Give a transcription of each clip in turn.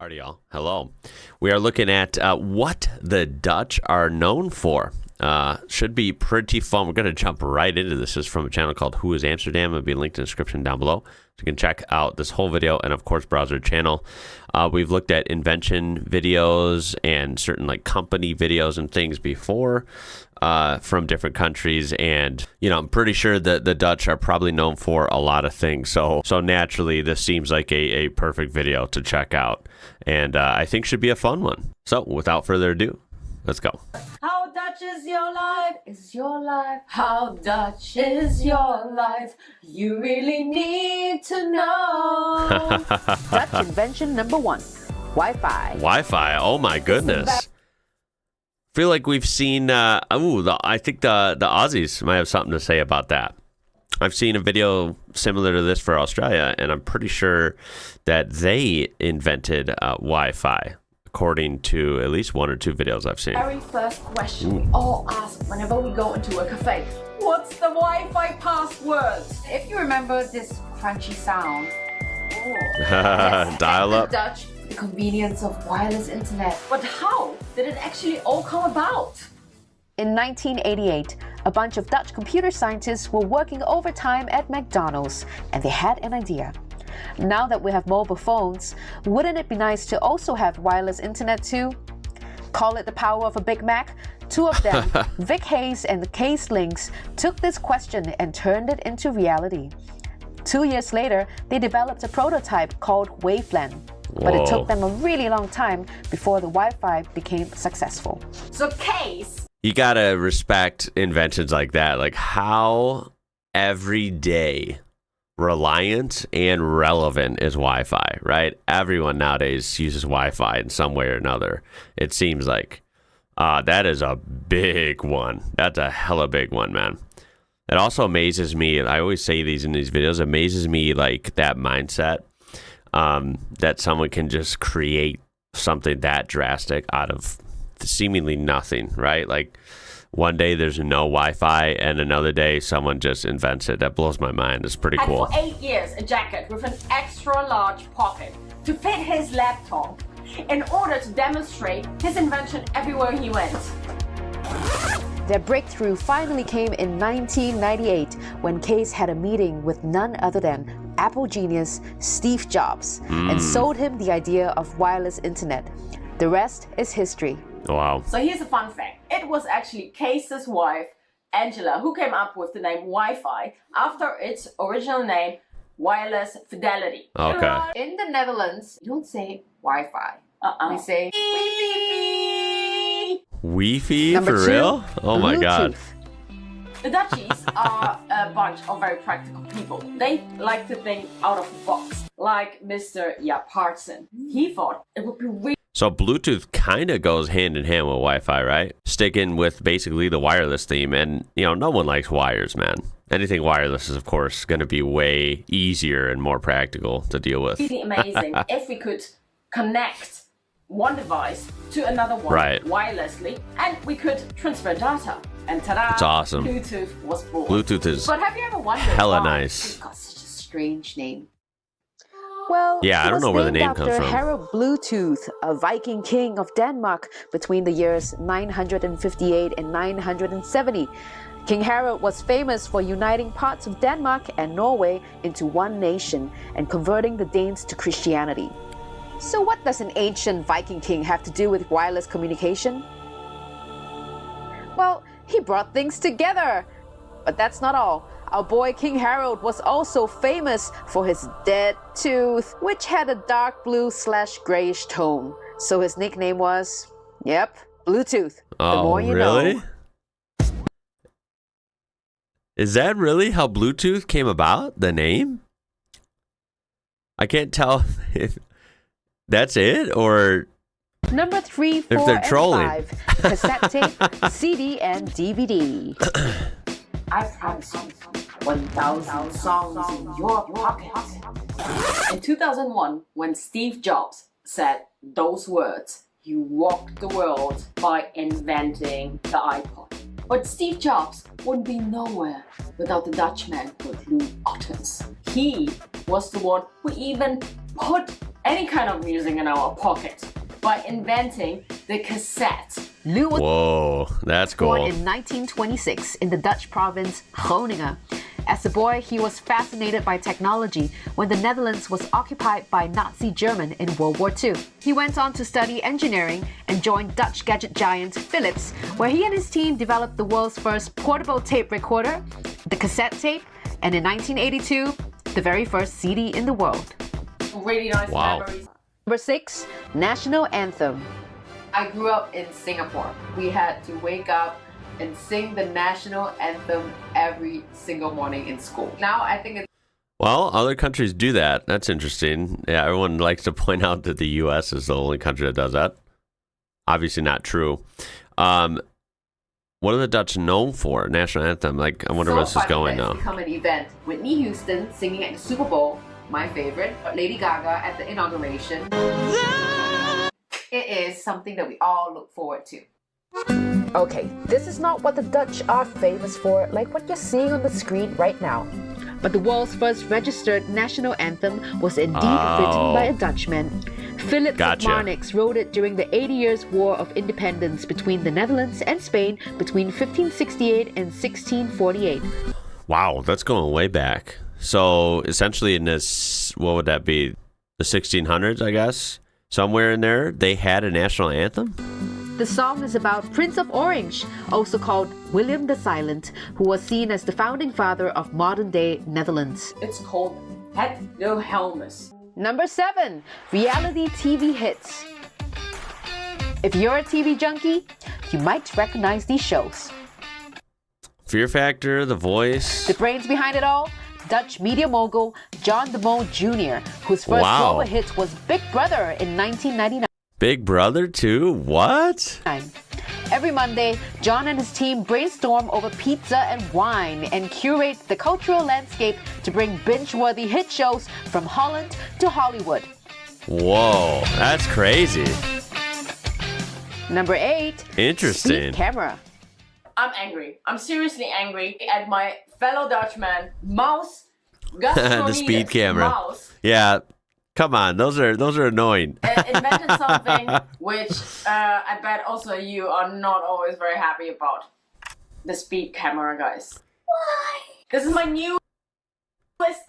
Alrighty, y'all. Hello. We are looking at what the Dutch are known for. Should be pretty fun. We're going to jump right into this. This is from a channel called Who is Amsterdam. It'll be linked in the description down below. So you can check out this whole video and, of course, browse our channel. We've looked at invention videos and certain like company videos and things before from different countries. And, you know, I'm pretty sure that the Dutch are probably known for a lot of things. So naturally, this seems like a perfect video to check out. And I think should be a fun one. So without further ado, let's go. How Dutch is your life? Is your life? How Dutch is your life? You really need to know. Dutch invention number 1, Wi-Fi. Wi-Fi. Oh my goodness. Feel like we've seen. I think the Aussies might have something to say about that. I've seen a video similar to this for Australia, and I'm pretty sure that they invented Wi-Fi, according to at least 1 or 2 videos I've seen. Very first question we all ask whenever we go into a cafe. What's the Wi-Fi password? If you remember this crunchy sound. Yes, Dial up. Dutch, the convenience of wireless internet. But how did it actually all come about? In 1988, a bunch of Dutch computer scientists were working overtime at McDonald's, and they had an idea. Now that we have mobile phones, wouldn't it be nice to also have wireless internet too? Call it the power of a Big Mac? 2 of them, Vic Hayes and Case Links, took this question and turned it into reality. 2 years later, they developed a prototype called WaveLAN. But it took them a really long time before the Wi-Fi became successful. So Case. You gotta respect inventions like that. Like how everyday reliant and relevant is Wi-Fi, right? Everyone nowadays uses Wi-Fi in some way or another. It seems like that is a big one. That's a hella big one, man. It also amazes me. I always say these in these videos. Amazes me like that mindset that someone can just create something that drastic out of seemingly nothing, right? Like one day there's no Wi-Fi and another day someone just invents it. That blows my mind. It's pretty cool. And for 8 years, a jacket with an extra large pocket to fit his laptop in order to demonstrate his invention everywhere he went. Their breakthrough finally came in 1998 when Case had a meeting with none other than Apple genius Steve Jobs and sold him the idea of wireless internet. The rest is history. Wow. So here's a fun fact. It was actually Case's wife, Angela, who came up with the name Wi-Fi after its original name, Wireless Fidelity. Okay. In the Netherlands, you don't say Wi-Fi. We say Wi-Fi. Wi-Fi Number for 2, real? Oh my God. The Dutchies are a bunch of very practical people. They like to think out of the box, like Mr. Jaap Hartsen. He thought it would be really. So Bluetooth kind of goes hand in hand with Wi-Fi, right? Sticking with basically the wireless theme. And, you know, no one likes wires, man. Anything wireless is, of course, going to be way easier and more practical to deal with. Really amazing if we could connect one device to another one wirelessly, and we could transfer data. And ta-da! It's awesome. Bluetooth was born. Bluetooth is But have you ever wondered hella why nice. it got such a strange name? Well, Yeah, I don't know where the name comes from. Harald Bluetooth, a Viking king of Denmark between the years 958 and 970. King Harald was famous for uniting parts of Denmark and Norway into one nation and converting the Danes to Christianity. So what does an ancient Viking king have to do with wireless communication? Well, he brought things together. But that's not all. Our boy King Harold was also famous for his dead tooth, which had a dark blue/grayish tone. So his nickname was, yep, Bluetooth. The more you know. Is that really how Bluetooth came about? The name? I can't tell if that's it or Number 3, 4, if they're and trolling. 5, cassette tape, CD, and DVD. I promise you 1,000 songs in your pocket. In 2001, when Steve Jobs said those words, he rocked the world by inventing the iPod. But Steve Jobs would be nowhere without the Dutchman called Lou Ottens. He was the one who even put any kind of music in our pocket by inventing the cassette. Lou was Whoa, that's born cool. in 1926 in the Dutch province Groningen. As a boy, he was fascinated by technology when the Netherlands was occupied by Nazi Germany in World War II. He went on to study engineering and joined Dutch gadget giant Philips, where he and his team developed the world's first portable tape recorder, the cassette tape, and in 1982, the very first CD in the world. Really nice Wow. memories. Number 6, National Anthem. I grew up in Singapore. We had to wake up and sing the national anthem every single morning in school. Now I think it's Well, other countries do that. That's interesting. Yeah, everyone likes to point out that the U.S. is the only country that does that. Obviously not true. What are the Dutch known for? National anthem. Like, I wonder where this is going now. become an event. Whitney Houston singing at the Super Bowl, my favorite. Lady Gaga at the inauguration. It is something that we all look forward to. Okay, this is not what the Dutch are famous for, like what you're seeing on the screen right now. But the world's first registered national anthem was indeed written by a Dutchman. Philip Gotcha. Marnix wrote it during the 80 Years' War of Independence between the Netherlands and Spain between 1568 and 1648. Wow, that's going way back. So essentially in this, what would that be? The 1600s, I guess? Somewhere in there, they had a national anthem? The song is about Prince of Orange, also called William the Silent, who was seen as the founding father of modern-day Netherlands. It's called Het Wilhelmus. Number 7, reality TV hits. If you're a TV junkie, you might recognize these shows. Fear Factor, The Voice. The brains behind it all, Dutch media mogul John de Mol Jr., whose first Wow. global hit was Big Brother in 1999. Big Brother too? What? Every Monday, John and his team brainstorm over pizza and wine and curate the cultural landscape to bring binge-worthy hit shows from Holland to Hollywood. Whoa, that's crazy. Number 8, Interesting. Speed Camera. I'm angry. I'm seriously angry at my fellow Dutchman, Mouse. The speed camera. Mouse Yeah, come on, those are annoying. invented something which I bet also you are not always very happy about. The speed camera, guys. Why? This is my newest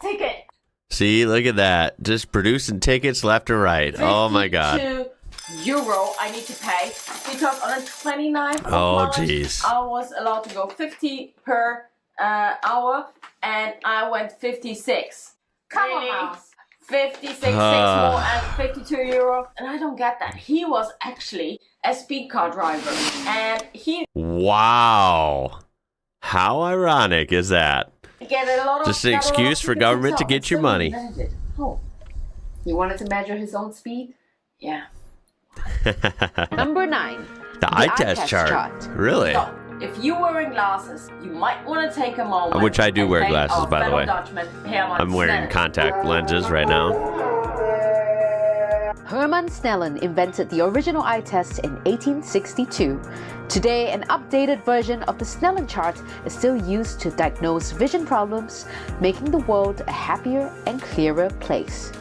ticket. See, look at that. Just producing tickets left and right. Oh my God. €52 I need to pay because on the 29th of Oh, March, jeez. I was allowed to go 50 per hour and I went 56. Come on, Mouse. 56, 6 more and €52. And I don't get that. He was actually a speed car driver and he Wow. How ironic is that? get a lot of Just an got a lot of excuse for tickets government to himself, get and your still money. invented. Oh. He wanted to measure his own speed? Yeah. Number 9, The eye test chart. Really? So, if you're wearing glasses, you might want to take a moment. Which I do and wear thank glasses, our by the fellow way. Dutchman, Herman I'm wearing Snellen. contact lenses right now. Herman Snellen invented the original eye test in 1862. Today, an updated version of the Snellen chart is still used to diagnose vision problems, making the world a happier and clearer place.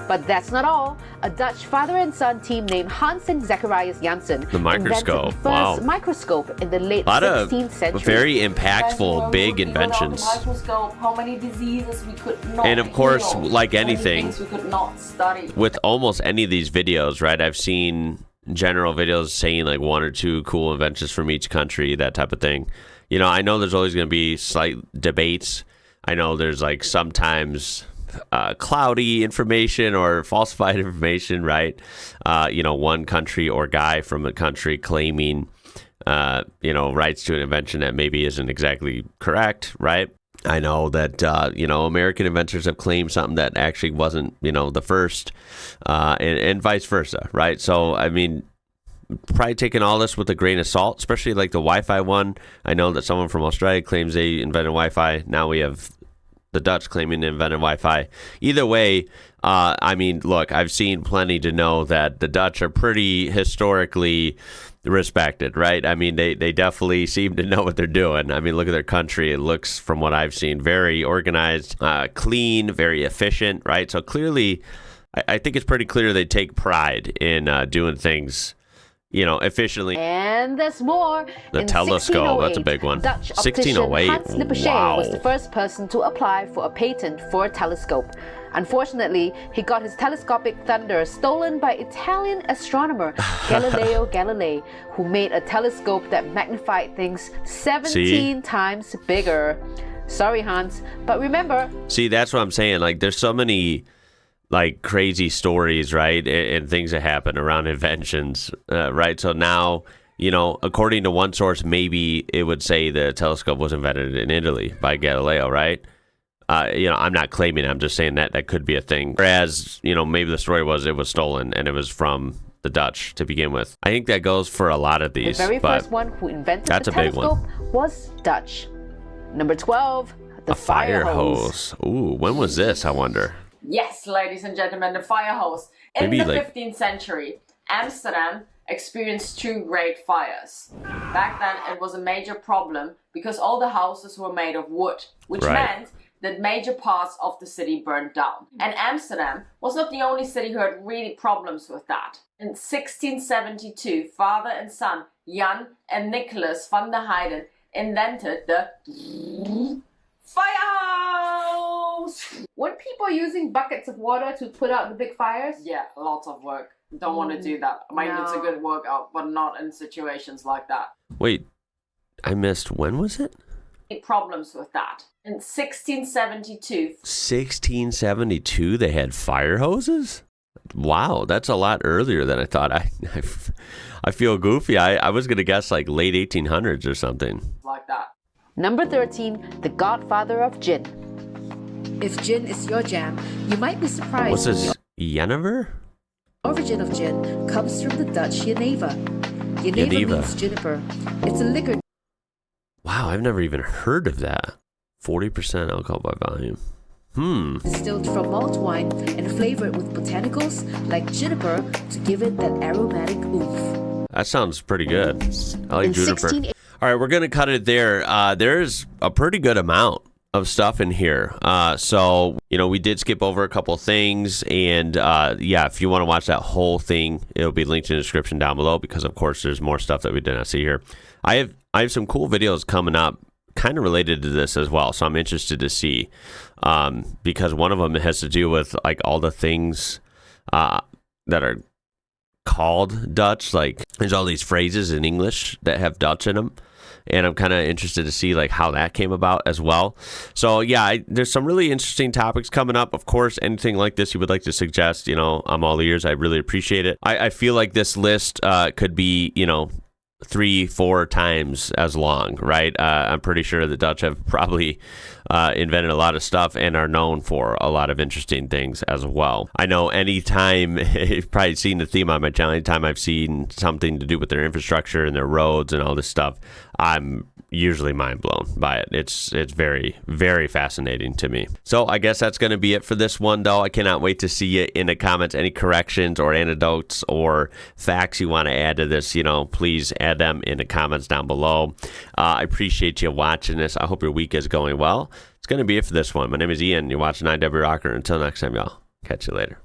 But that's not all. A Dutch father and son team named Hans and Zacharias Janssen The microscope. invented the first Wow. microscope in the late A lot of 16th century. very Guys, impactful, when big we were without the inventions. microscope, how many diseases we could not And of course, heal, like how many anything, things we could not study. With almost any of these videos, right? I've seen general videos saying like 1 or 2 cool inventions from each country, that type of thing. You know, I know there's always going to be slight debates. I know there's like sometimes cloudy information or falsified information, right? You know, one country or guy from a country claiming, you know, rights to an invention that maybe isn't exactly correct, right? I know that, you know, American inventors have claimed something that actually wasn't, you know, the first, and vice versa, right? So, I mean, probably taking all this with a grain of salt, especially like the Wi-Fi one. I know that someone from Australia claims they invented Wi-Fi. Now we have the Dutch claiming they invented Wi-Fi. Either way, I mean, look, I've seen plenty to know that the Dutch are pretty historically respected, right? I mean, they definitely seem to know what they're doing. I mean, look at their country. It looks, from what I've seen, very organized, clean, very efficient, right? So clearly, I think it's pretty clear they take pride in doing things, efficiently. And there's more. The telescope, that's a big one. Dutch optician 1608, Hans Lippershey wow. was the first person to apply for a patent for a telescope. Unfortunately, he got his telescopic thunder stolen by Italian astronomer Galileo Galilei, who made a telescope that magnified things 17 times bigger. Sorry, Hans, but remember... See, that's what I'm saying. Like, there's so many, like, crazy stories, right, and things that happen around inventions, right? So now, according to one source, maybe it would say the telescope was invented in Italy by Galileo, right? I'm not claiming it. I'm just saying that could be a thing. Whereas, maybe the story was it was stolen and it was from the Dutch to begin with. I think that goes for a lot of these. The very first one who invented the telescope was Dutch. Number 12, the fire hose. Ooh, when was this, I wonder? Yes, ladies and gentlemen, the fire hose. In the 15th century, Amsterdam experienced 2 great fires. Back then, it was a major problem because all the houses were made of wood, which meant that major parts of the city burned down. And Amsterdam was not the only city who had really problems with that. In 1672, father and son, Jan and Nicholas van der Heyden, invented the fire hose! Weren't people using buckets of water to put out the big fires? Yeah, lots of work. Don't want to do that. I mean, it's a good workout, but not in situations like that. Wait, I missed, when was it? Problems with that. In 1672. 1672, they had fire hoses? Wow, that's a lot earlier than I thought. I feel goofy. I was going to guess like late 1800s or something. Like that. Number 13, the godfather of gin. If gin is your jam, you might be surprised. What's this, Jenever? The origin of gin comes from the Dutch Jenever. Jenever means juniper. It's a liquor. Wow, I've never even heard of that. 40% alcohol by volume. Distilled from malt wine and flavored with botanicals like juniper to give it that aromatic oomph. That sounds pretty good. I like juniper. All right, we're going to cut it there. There's a pretty good amount of stuff in here. So, we did skip over a couple things. And if you want to watch that whole thing, it'll be linked in the description down below because, of course, there's more stuff that we did not see here. I have some cool videos coming up kind of related to this as well. So I'm interested to see because one of them has to do with like all the things that are called Dutch. Like there's all these phrases in English that have Dutch in them. And I'm kind of interested to see like how that came about as well. So there's some really interesting topics coming up. Of course, anything like this you would like to suggest, I'm all ears. I really appreciate it. I feel like this list could be, 3-4 times as long, right? I'm pretty sure the Dutch have probably invented a lot of stuff and are known for a lot of interesting things as well. I know anytime, you've probably seen the theme on my channel, anytime I've seen something to do with their infrastructure and their roads and all this stuff, I'm usually mind blown by it. It's very, very fascinating to me. So I guess that's going to be it for this one, though. I cannot wait to see it in the comments. Any corrections or anecdotes or facts you want to add to this, please add them in the comments down below. I appreciate you watching this. I hope your week is going well. It's going to be it for this one. My name is Ian. You're watching IWrocker. Until next time, y'all. Catch you later.